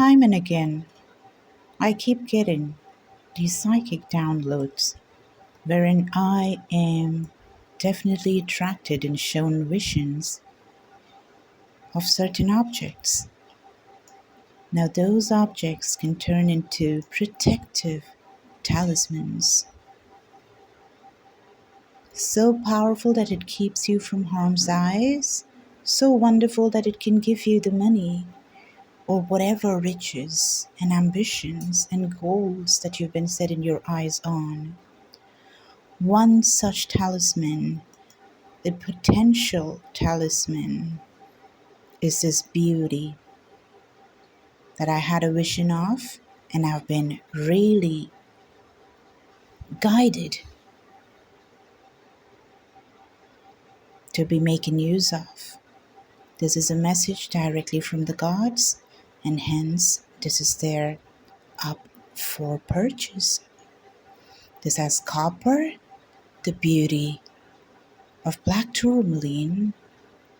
time and again, I keep getting these psychic downloads wherein I am definitely attracted and shown visions of certain objects. Now, those objects can turn into protective talismans, so powerful that it keeps you from harm's eyes, so wonderful that it can give you the money or whatever riches and ambitions and goals that you've been setting your eyes on. One such talisman, the potential talisman, is this beauty that I had a vision of and I've been really guided to be making use of. This is a message directly from the gods, and hence this is there up for purchase. This has copper, the beauty of black tourmaline,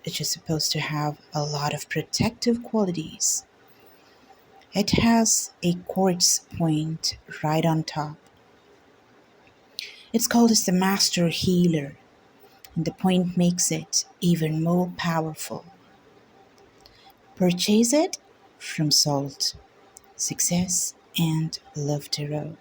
which is supposed to have a lot of protective qualities. It has a quartz point right on top. It's called as the master healer, and the point makes it even more powerful. Purchase it from Salt, Success, and Love Tarot.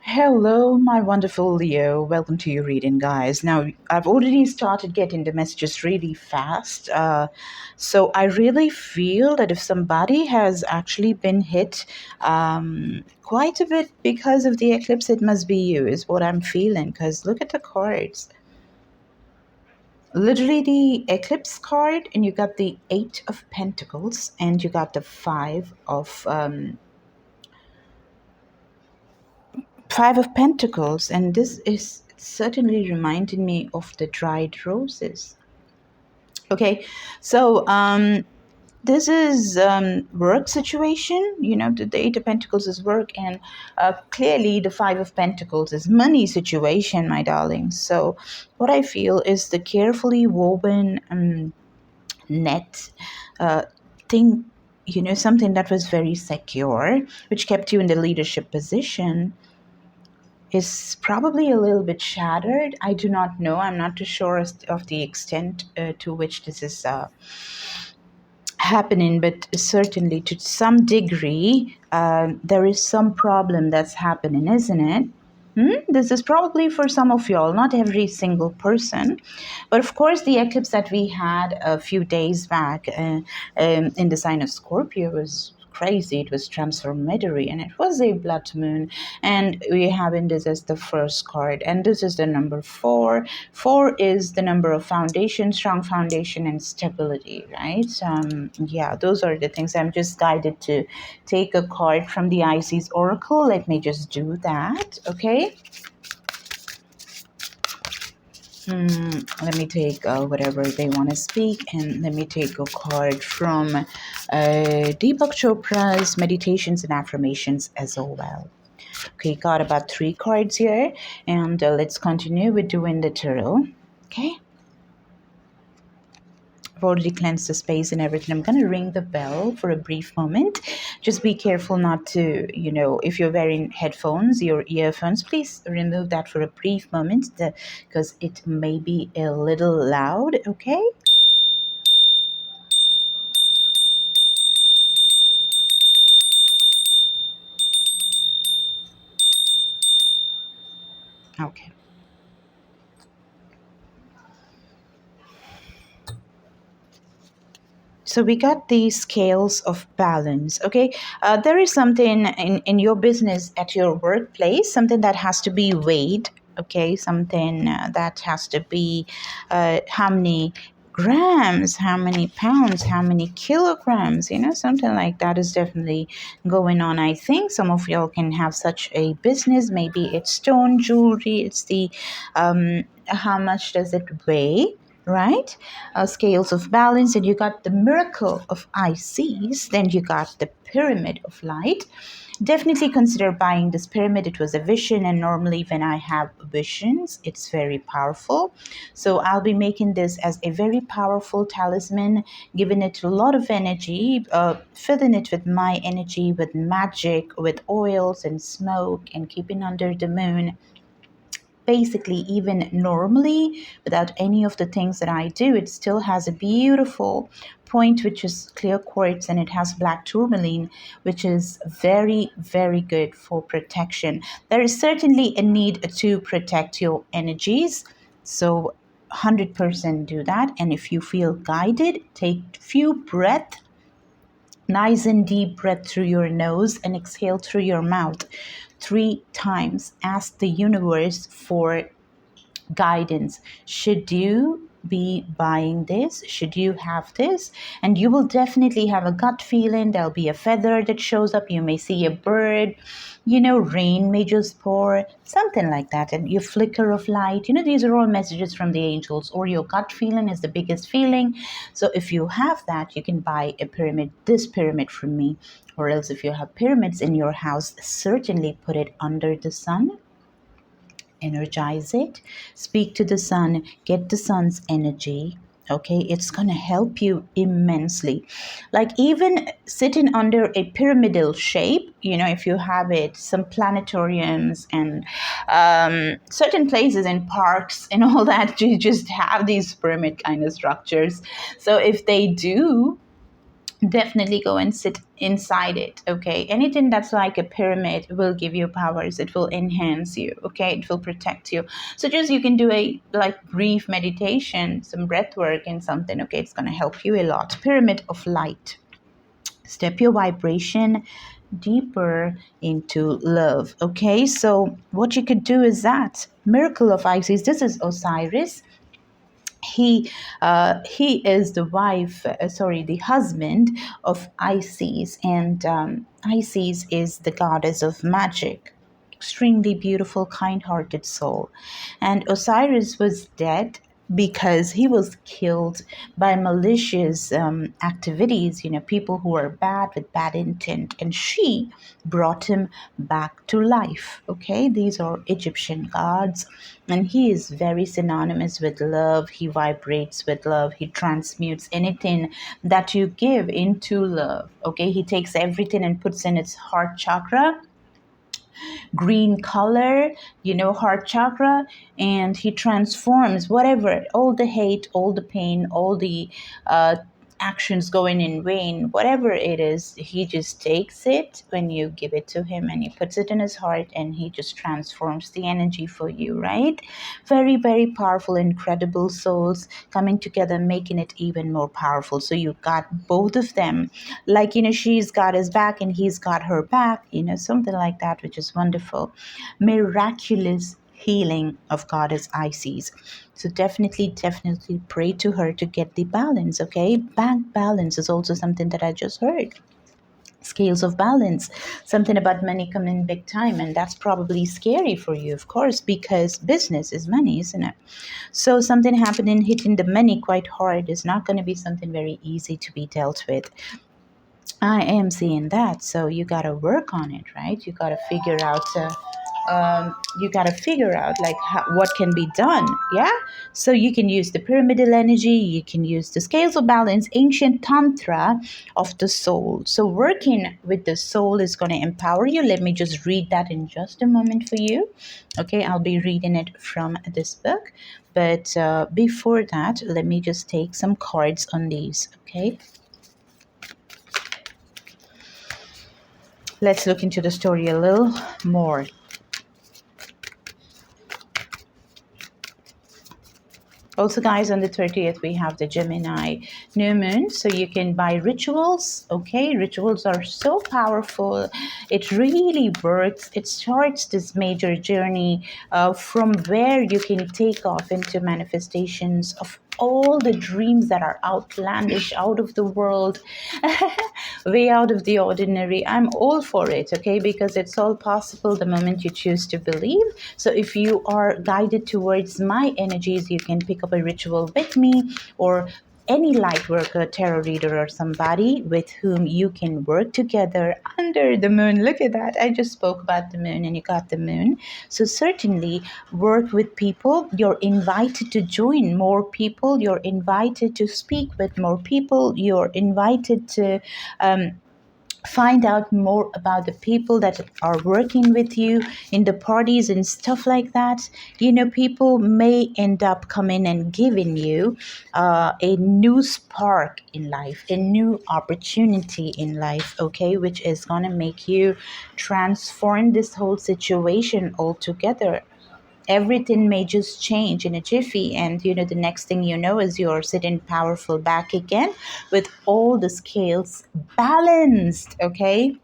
Hello, my wonderful Leo. Welcome to your reading, guys. Now, I've already started getting the messages really fast. So I really feel that if somebody has actually been hit quite a bit because of the eclipse, it must be you, is what I'm feeling. Because look at the cards. Literally the eclipse card, and you got the 8 of Pentacles, and you got the 5 of Pentacles, and this is certainly reminding me of the dried roses. Okay, so this is work situation. You know, the 8 of Pentacles is work, and clearly the 5 of Pentacles is money situation, my darling. So what I feel is the carefully woven net thing, you know, something that was very secure, which kept you in the leadership position, is probably a little bit shattered. I do not know. I'm not too sure of the extent to which this is happening, but certainly to some degree, there is some problem that's happening, isn't it? This is probably for some of y'all, not every single person. But of course, the eclipse that we had a few days back in the sign of Scorpio was crazy. It was transformatory, and it was a blood moon. And we have in this as the first card. And this is the number 4. 4 is the number of foundation, strong foundation, and stability, right? Yeah, those are the things. I'm just guided to take a card from the Isis Oracle. Let me just do that, okay? Let me take whatever they want to speak, and let me take a card from Deepak Chopra's Meditations and Affirmations as well. Okay, got about 3 cards here, and let's continue with doing the tarot. Okay. I've already cleansed the space and everything. I'm going to ring the bell for a brief moment. Just be careful not to, you know, if you're wearing headphones, your earphones, please remove that for a brief moment because it may be a little loud, okay? Okay. So we got the scales of balance, okay? There is something in your business at your workplace, something that has to be weighed, okay? Something that has to be how many grams, how many pounds, how many kilograms, you know, something like that is definitely going on. I think some of y'all can have such a business. Maybe it's stone jewelry. It's the how much does it weigh? right? Scales of balance, and you got the miracle of ICs, then you got the pyramid of light. Definitely consider buying this pyramid. It was a vision, and normally when I have visions, it's very powerful. So I'll be making this as a very powerful talisman, giving it a lot of energy, filling it with my energy, with magic, with oils and smoke, and keeping under the moon. Basically, even normally, without any of the things that I do, it still has a beautiful point, which is clear quartz, and it has black tourmaline, which is very, very good for protection. There is certainly a need to protect your energies. So 100% do that. And if you feel guided, take few breaths, nice and deep breath through your nose and exhale through your mouth 3 times. Ask the universe for guidance. Should you be buying this? Should you have this? And you will definitely have a gut feeling. There'll be a feather that shows up. You may see a bird. Rain may just pour, something like that. And your flicker of light. These are all messages from the angels, or your gut feeling is the biggest feeling. So if you have that, you can buy a pyramid, this pyramid from me. Or else if you have pyramids in your house, certainly put it under the sun. Energize it, speak to the sun, get the sun's energy. Okay, it's gonna help you immensely. Like even sitting under a pyramidal shape, if you have it, some planetariums and certain places in parks and all that, you just have these pyramid kind of structures. So if they do, definitely go and sit inside it. Okay, anything that's like a pyramid will give you powers. It will enhance you. Okay, it will protect you. So just you can do a brief meditation, some breath work and something. Okay, it's going to help you a lot. Pyramid of light. Step your vibration deeper into love. Okay, so what you could do is that miracle of Isis. This is Osiris. He is the husband of Isis, and Isis is the goddess of magic, extremely beautiful, kind-hearted soul. And Osiris was dead because he was killed by malicious activities, people who are bad with bad intent, and she brought him back to life. Okay, these are Egyptian gods, and he is very synonymous with love. He vibrates with love. He transmutes anything that you give into love. Okay, he takes everything and puts in its heart chakra, green color, heart chakra, and he transforms whatever, all the hate, all the pain, all the actions going in vain, whatever it is, he just takes it when you give it to him, and he puts it in his heart, and he just transforms the energy for you, right? Very, very powerful, incredible souls coming together, making it even more powerful. So you got both of them, she's got his back and he's got her back, something like that, which is wonderful. Miraculous healing of goddess Isis. So definitely pray to her to get the balance. Okay, bank balance is also something that I just heard. Scales of balance, something about money coming big time, and that's probably scary for you, of course, because business is money, isn't it? So something happening, hitting the money quite hard, is not going to be something very easy to be dealt with. I am seeing that. So you got to work on it, right? You got to figure out what can be done. Yeah, so you can use the pyramidal energy, you can use the scales of balance, ancient tantra of the soul. So working with the soul is going to empower you. Let me just read that in just a moment for you. Okay, I'll be reading it from this book, but before that, let me just take some cards on these. Okay, let's look into the story a little more. Also, guys, on the 30th, we have the Gemini new moon. So you can buy rituals. Okay, rituals are so powerful. It really works. It starts this major journey from where you can take off into manifestations of all the dreams that are outlandish, out of the world, way out of the ordinary, I'm all for it, okay? Because it's all possible the moment you choose to believe. So if you are guided towards my energies, you can pick up a ritual with me, or any light worker, tarot reader, or somebody with whom you can work together under the moon. Look at that. I just spoke about the moon and you got the moon. So certainly work with people. You're invited to join more people. You're invited to speak with more people. You're invited to find out more about the people that are working with you in the parties and stuff like that. You know, people may end up coming and giving you a new spark in life, a new opportunity in life, okay, which is going to make you transform this whole situation altogether. Everything may just change in a jiffy, and you know, the next thing you know is you're sitting powerful back again with all the scales balanced, okay?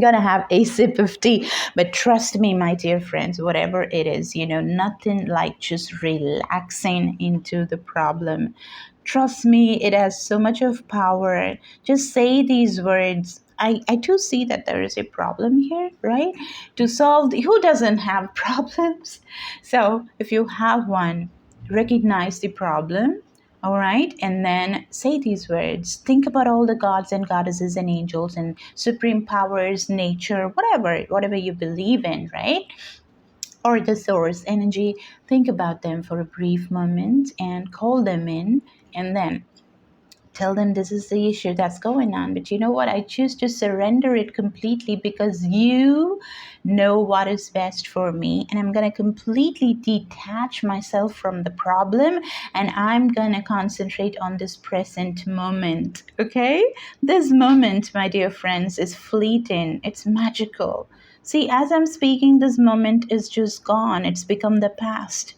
Gonna have a sip of tea. But trust me, my dear friends, whatever it is, you know, nothing like just relaxing into the problem. Trust me, it has so much of power. Just say these words. I do see that there is a problem here, right? To solve who doesn't have problems? So if you have one, recognize the problem, all right, and then say these words. Think about all the gods and goddesses and angels and supreme powers, nature, whatever you believe in, right? Or the source energy. Think about them for a brief moment and call them in, and then tell them this is the issue that's going on. But you know what? I choose to surrender it completely because you know what is best for me. And I'm going to completely detach myself from the problem, and I'm going to concentrate on this present moment. Okay? This moment, my dear friends, is fleeting, it's magical. See, as I'm speaking, this moment is just gone. It's become the past.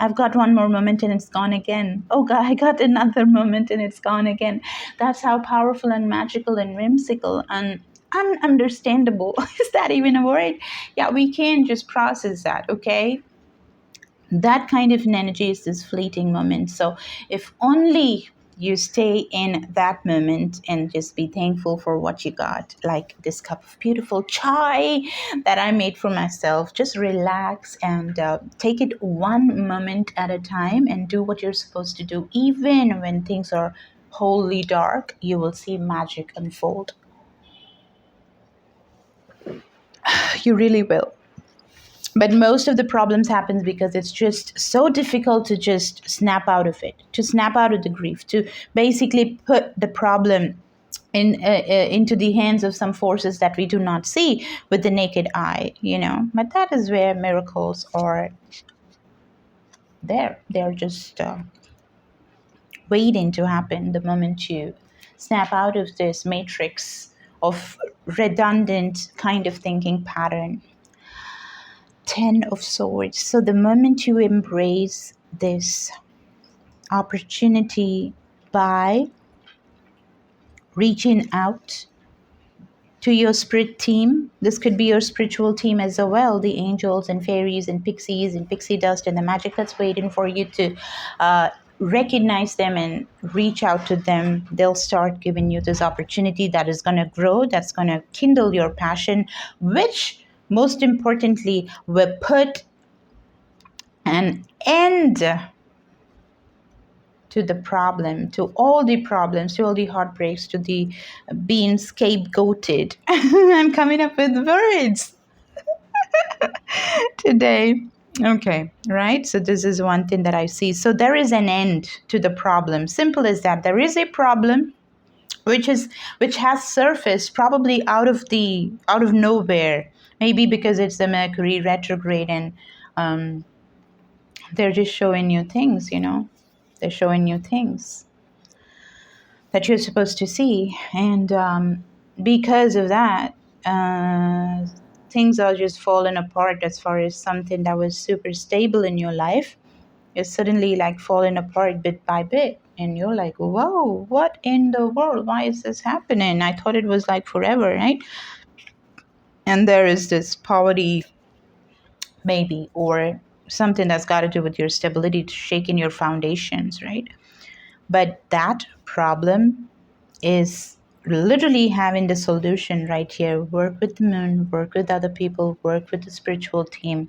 I've got one more moment and it's gone again. Oh God, I got another moment and it's gone again. That's how powerful and magical and whimsical and ununderstandable. Is that even a word? Yeah, we can just process that, okay? That kind of an energy is this fleeting moment. So if only you stay in that moment and just be thankful for what you got, like this cup of beautiful chai that I made for myself. Just relax and take it one moment at a time and do what you're supposed to do. Even when things are wholly dark, you will see magic unfold. You really will. But most of the problems happens because it's just so difficult to just snap out of it, to snap out of the grief, to basically put the problem into the hands of some forces that we do not see with the naked eye, you know. But that is where miracles are there. They're just waiting to happen the moment you snap out of this matrix of redundant kind of thinking pattern. 10 of Swords. So the moment you embrace this opportunity by reaching out to your spirit team, this could be your spiritual team as well, the angels and fairies and pixies and pixie dust and the magic that's waiting for you to recognize them and reach out to them. They'll start giving you this opportunity that is going to grow, that's going to kindle your passion, which most importantly will put an end to the problem, to all the problems, to all the heartbreaks, to the being scapegoated. I'm coming up with words today. Okay, right? So this is one thing that I see. So there is an end to the problem. Simple as that. There is a problem which has surfaced probably out of nowhere. Maybe because it's the Mercury retrograde and they're just showing you things, you know. They're showing you things that you're supposed to see. And because of that, things are just falling apart as far as something that was super stable in your life is suddenly like falling apart bit by bit. And you're like, whoa, what in the world? Why is this happening? I thought it was like forever, right? And there is this poverty, maybe, or something that's got to do with your stability, to shake in your foundations, right? But that problem is literally having the solution right here. Work with the moon, work with other people, work with the spiritual team,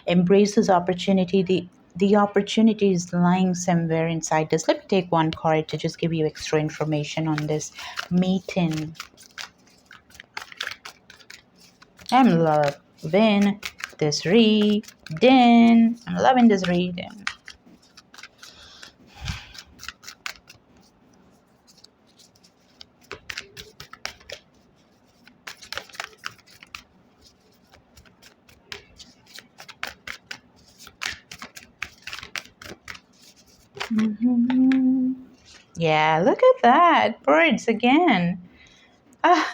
embrace this opportunity. The opportunity is lying somewhere inside this. Let me take one card to just give you extra information on this meeting. I'm loving this reading. I'm loving this reading. Mm-hmm. Yeah, look at that. Birds again. Ah,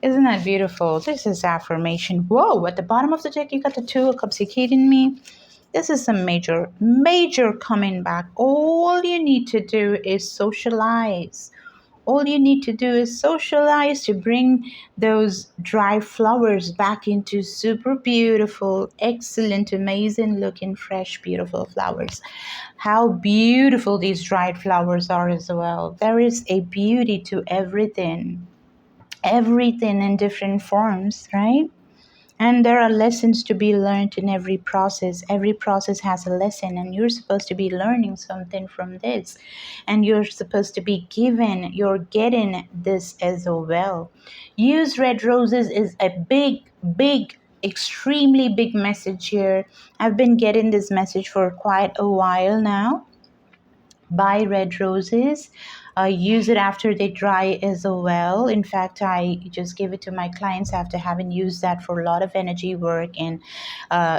isn't that beautiful? This is affirmation. Whoa, at the bottom of the deck, you got the Two of Cups. You kidding me? This is some major coming back. All you need to do is socialize. All you need to do is socialize to bring those dry flowers back into super beautiful, excellent, amazing looking, fresh, beautiful flowers. How beautiful these dried flowers are as well. There is a beauty to everything. Everything in different forms, right? And there are lessons to be learned in every process. Every process has a lesson, and you're supposed to be learning something from this. And you're supposed to be given, you're getting this as well. Use red roses is a big, extremely big message here. I've been getting this message for quite a while now. Buy red roses. Use it after they dry as well. In fact, I just give it to my clients after having used that for a lot of energy work, and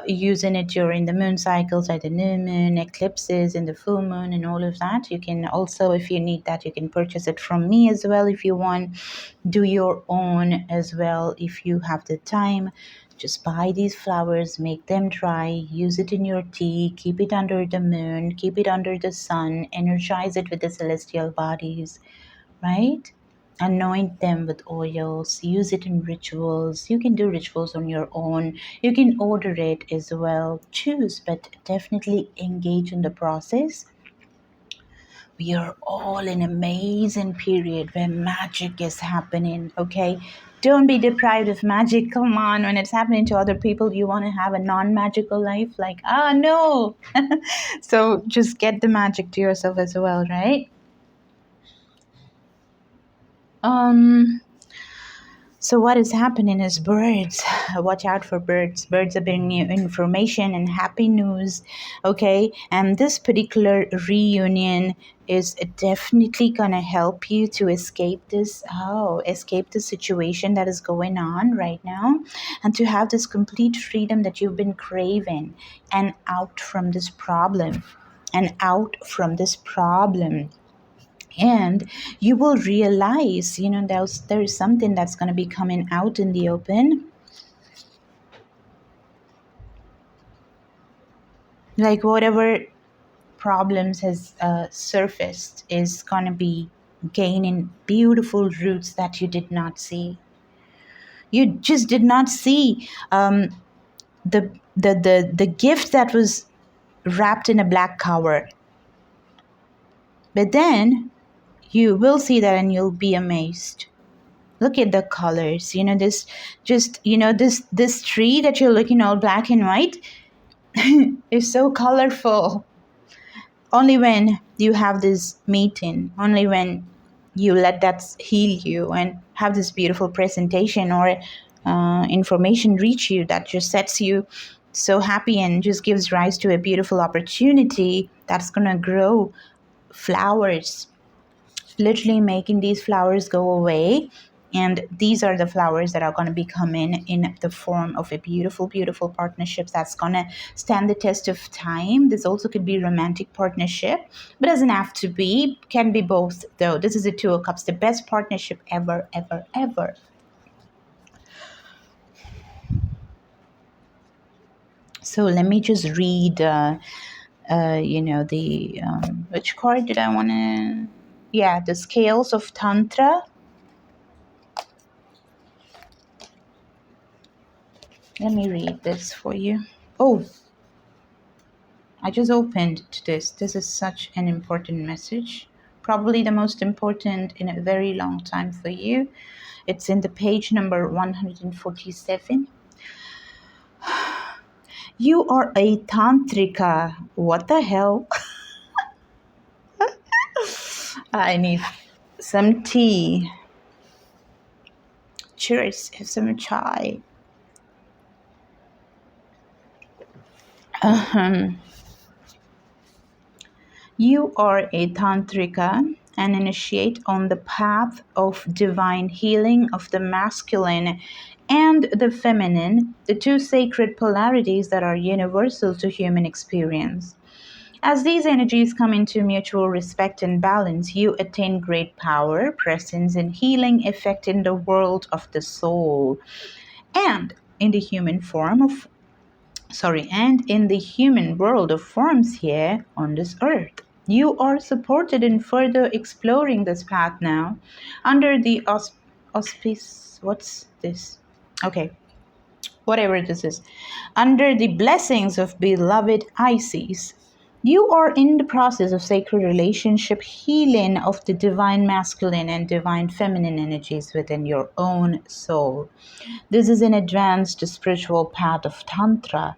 using it during the moon cycles, like the new moon, eclipses, and the full moon, and all of that. You can also, if you need that, you can purchase it from me as well if you want. Do your own as well if you have the time. Just buy these flowers, make them dry, use it in your tea, keep it under the moon, keep it under the sun, energize it with the celestial bodies, right? Anoint them with oils, use it in rituals. You can do rituals on your own. You can order it as well. Choose, but definitely engage in the process. We are all in an amazing period where magic is happening, okay? Don't be deprived of magic. Come on, when it's happening to other people, you want to have a non-magical life? Like, no. So just get the magic to yourself as well, right? So what is happening is birds. Watch out for birds. Birds are bringing you information and happy news, okay? And this particular reunion is definitely gonna help you to escape escape the situation that is going on right now, and to have this complete freedom that you've been craving, and out from this problem, and you will realize, there is something that's going to be coming out in the open, like whatever problems has surfaced is going to be gaining beautiful roots that you did not see. You just did not see the gift that was wrapped in a black cover, but then you will see that and you'll be amazed. Look at the colors. This tree that you're looking all black and white is so colorful. Only when you have this meeting, only when you let that heal you and have this beautiful presentation or information reach you, that just sets you so happy and just gives rise to a beautiful opportunity that's going to grow flowers, literally making these flowers go away. And these are the flowers that are going to be coming in the form of a beautiful, beautiful partnership that's going to stand the test of time. This also could be romantic partnership, but doesn't have to be. Can be both, though. This is the Two of Cups, the best partnership ever, ever, ever. So let me just read, which card did I want to... Yeah, the Scales of Tantra. Let me read this for you. Oh, I just opened to this. This is such an important message. Probably the most important in a very long time for you. It's in the page number 147. You are a tantrika. What the hell? I need some tea. Cheers. Have some chai. Ahem. You are a tantrika, an initiate on the path of divine healing of the masculine and the feminine, the two sacred polarities that are universal to human experience. As these energies come into mutual respect and balance, you attain great power, presence, and healing effect in the world of the soul and in the human form of and in the human world of forms here on this earth. You are supported in further exploring this path now under the auspice. What's this? Okay, whatever this is. Under the blessings of beloved Isis. You are in the process of sacred relationship healing of the divine masculine and divine feminine energies within your own soul. This is an advanced spiritual path of Tantra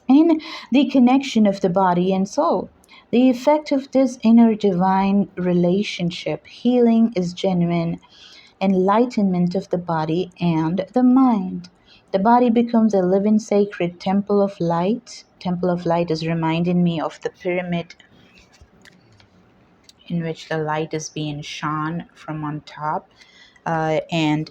in the connection of the body and soul. The effect of this inner divine relationship healing is genuine enlightenment of the body and the mind. The body becomes a living sacred temple of light. Temple of light is reminding me of the pyramid in which the light is being shone from on top. And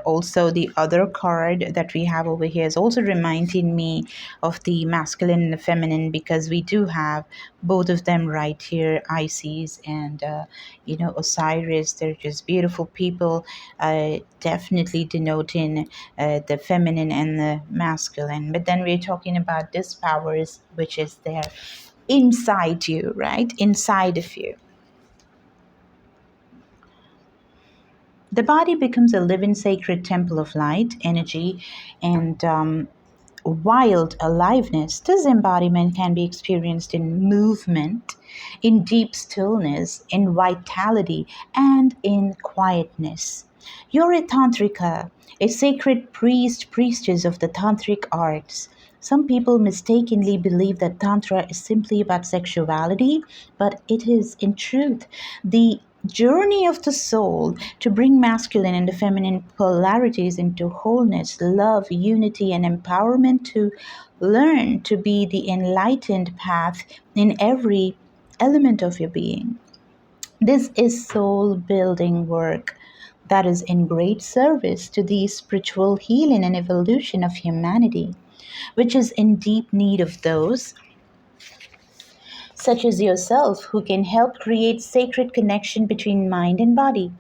also the other card that we have over here is also reminding me of the masculine and the feminine, because we do have both of them right here, Isis and Osiris. They're just beautiful people, definitely denoting the feminine and the masculine. But then we're talking about this powers which is there inside you, right, inside of you. The body becomes a living sacred temple of light, energy, and wild aliveness. This embodiment can be experienced in movement, in deep stillness, in vitality, and in quietness. You're a tantrika, a sacred priest, priestess of the tantric arts. Some people mistakenly believe that Tantra is simply about sexuality, but it is, in truth, the journey of the soul to bring masculine and the feminine polarities into wholeness, love, unity, and empowerment, to learn to be the enlightened path in every element of your being. This is soul building work that is in great service to the spiritual healing and evolution of humanity, which is in deep need of those such as yourself who can help create sacred connection between mind and body.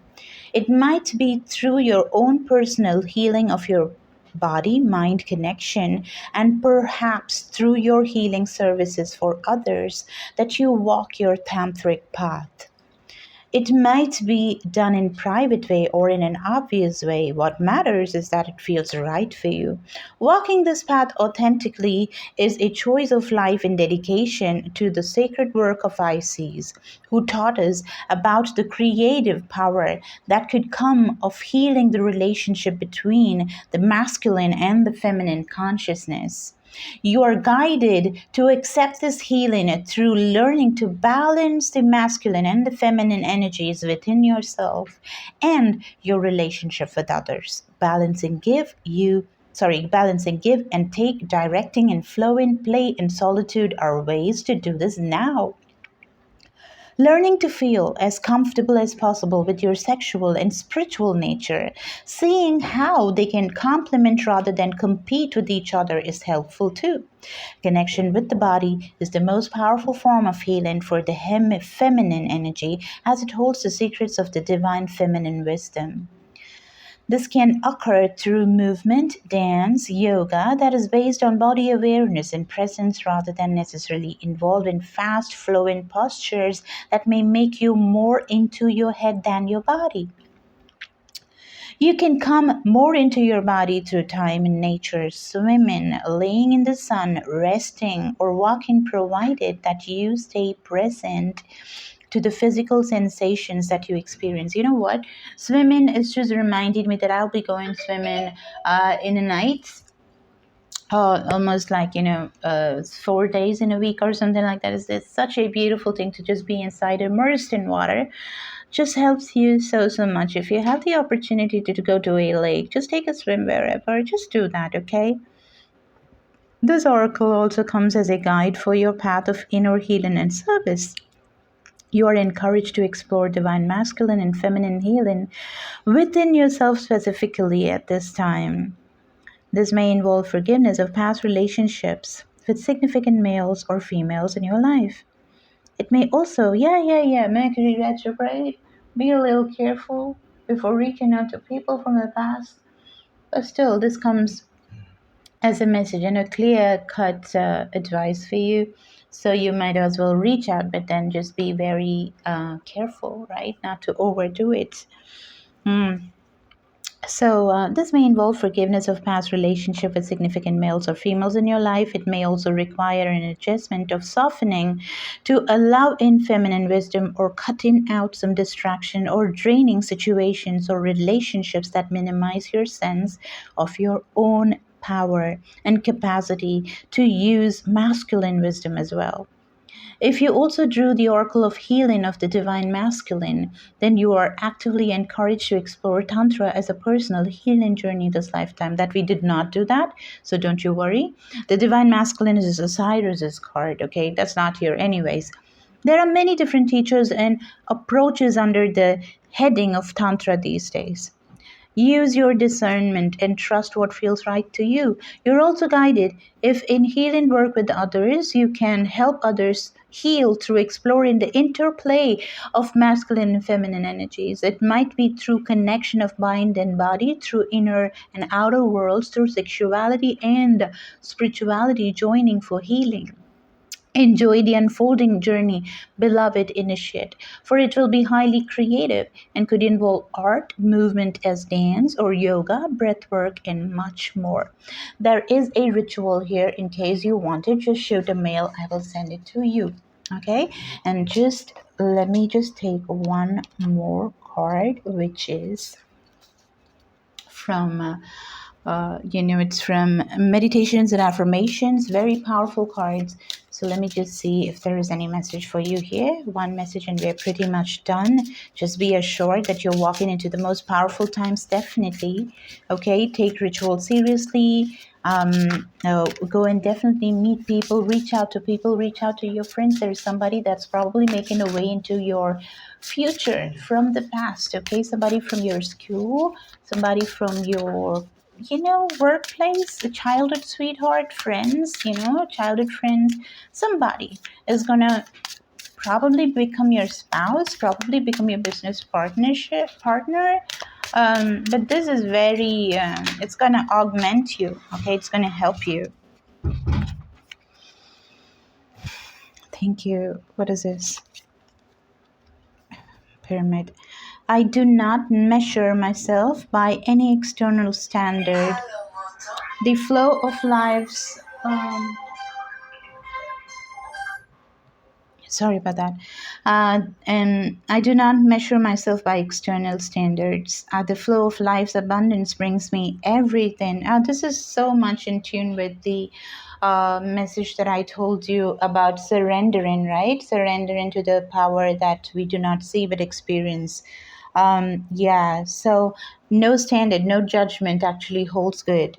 It might be through your own personal healing of your body mind connection, and perhaps through your healing services for others, that you walk your tantric path. It might be done in private way or in an obvious way. What matters is that it feels right for you. Walking this path authentically is a choice of life and dedication to the sacred work of Isis, who taught us about the creative power that could come of healing the relationship between the masculine and the feminine consciousness. You are guided to accept this healing through learning to balance the masculine and the feminine energies within yourself and your relationship with others. Balancing give and take, directing and flowing, play and solitude are ways to do this now. Learning to feel as comfortable as possible with your sexual and spiritual nature, seeing how they can complement rather than compete with each other is helpful too. Connection with the body is the most powerful form of healing for the feminine energy, as it holds the secrets of the divine feminine wisdom. This can occur through movement, dance, yoga that is based on body awareness and presence rather than necessarily involved in fast flowing postures that may make you more into your head than your body. You can come more into your body through time in nature, swimming, laying in the sun, resting, or walking, provided that you stay present to the physical sensations that you experience. You know what? Swimming is just reminded me that I'll be going swimming in the night. Almost like 4 days in a week or something like that. It's such a beautiful thing to just be inside, immersed in water. Just helps you so much. If you have the opportunity to go to a lake, just take a swim wherever. Just do that, okay? This oracle also comes as a guide for your path of inner healing and service. You are encouraged to explore divine masculine and feminine healing within yourself specifically at this time. This may involve forgiveness of past relationships with significant males or females in your life. It may also, Mercury retrograde. Be a little careful before reaching out to people from the past. But still, this comes as a message and a clear cut advice for you. So you might as well reach out, but then just be very careful, right? Not to overdo it. So this may involve forgiveness of past relationship with significant males or females in your life. It may also require an adjustment of softening to allow in feminine wisdom, or cutting out some distraction or draining situations or relationships that minimize your sense of your own power and capacity to use masculine wisdom as well. If you also drew the oracle of healing of the divine masculine, then you are actively encouraged to explore Tantra as a personal healing journey this lifetime. That we did not do that, so don't you worry. The divine masculine is Osiris's card, okay? That's not here, anyways. There are many different teachers and approaches under the heading of Tantra these days. Use your discernment and trust what feels right to you. You're also guided. If in healing work with others, you can help others heal through exploring the interplay of masculine and feminine energies. It might be through connection of mind and body, through inner and outer worlds, through sexuality and spirituality joining for healing. Enjoy the unfolding journey, beloved initiate, for it will be highly creative and could involve art, movement as dance or yoga, breathwork, and much more. There is a ritual here in case you want it. Just shoot a mail, I will send it to you. Okay, and just let me just take one more card, which is from it's from Meditations and Affirmations, very powerful cards. So let me just see if there is any message for you here. One message and we're pretty much done. Just be assured that you're walking into the most powerful times, definitely. Okay, take ritual seriously. Go and definitely meet people, reach out to people, reach out to your friends. There's somebody that's probably making a way into your future from the past. Okay, somebody from your school, somebody from your workplace, a childhood sweetheart, friends, childhood friends. Somebody is gonna probably become your spouse, probably become your business partner. But this is very, it's gonna augment you. Okay, it's gonna help you. Thank you. What is this? Pyramid. I do not measure myself by any external standard. The flow of life's sorry about that. And I do not measure myself by external standards. The flow of life's abundance brings me everything. This is so much in tune with the message that I told you about surrendering, right? Surrendering to the power that we do not see but experience. So no standard, no judgment actually holds good,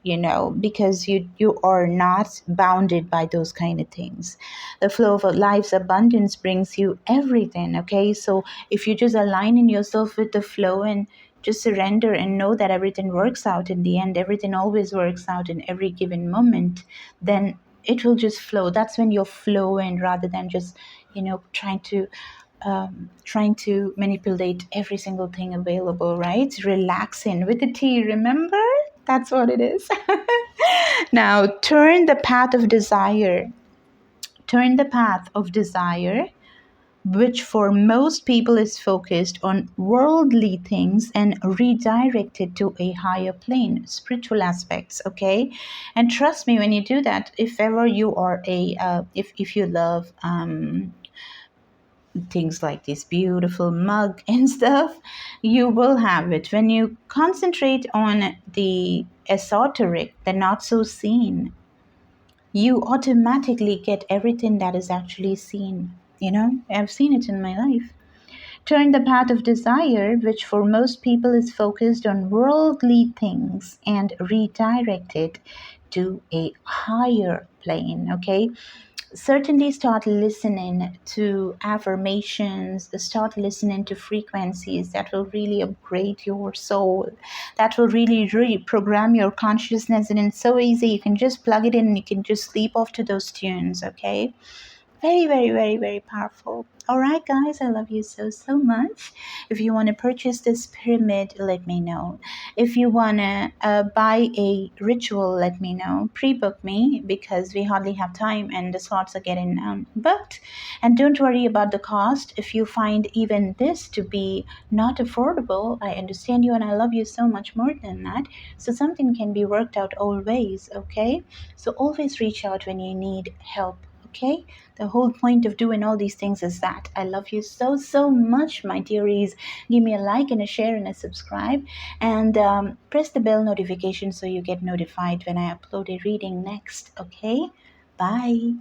because you are not bounded by those kind of things. The flow of life's abundance brings you everything. Okay, so if you just align in yourself with the flow and just surrender and know that everything works out in the end, everything always works out in every given moment, then it will just flow. That's when you're flowing, rather than just trying to manipulate every single thing available, right? Relaxing with the tea, remember? That's what it is. Now, turn the path of desire which for most people is focused on worldly things and redirected to a higher plane, spiritual aspects. Okay, and trust me, when you do that, if ever you are a if you love things like this beautiful mug and stuff, you will have it. When you concentrate on the esoteric, the not so seen, you automatically get everything that is actually seen. You know, I've seen it in my life. Turn the path of desire, which for most people is focused on worldly things, and redirect it to a higher plane. Okay, certainly start listening to affirmations, start listening to frequencies that will really upgrade your soul, that will really reprogram your consciousness. And it's so easy, you can just plug it in and you can just sleep off to those tunes. Okay, very, very, very, very powerful. All right, guys, I love you so, so much. If you want to purchase this pyramid, let me know. If you want to buy a ritual, let me know. Pre-book me because we hardly have time and the slots are getting booked. And don't worry about the cost. If you find even this to be not affordable, I understand you and I love you so much more than that. So something can be worked out always, okay? So always reach out when you need help. Okay, the whole point of doing all these things is that I love you so, so much, my dearies. Give me a like and a share and a subscribe, and press the bell notification so you get notified when I upload a reading next. Okay, bye.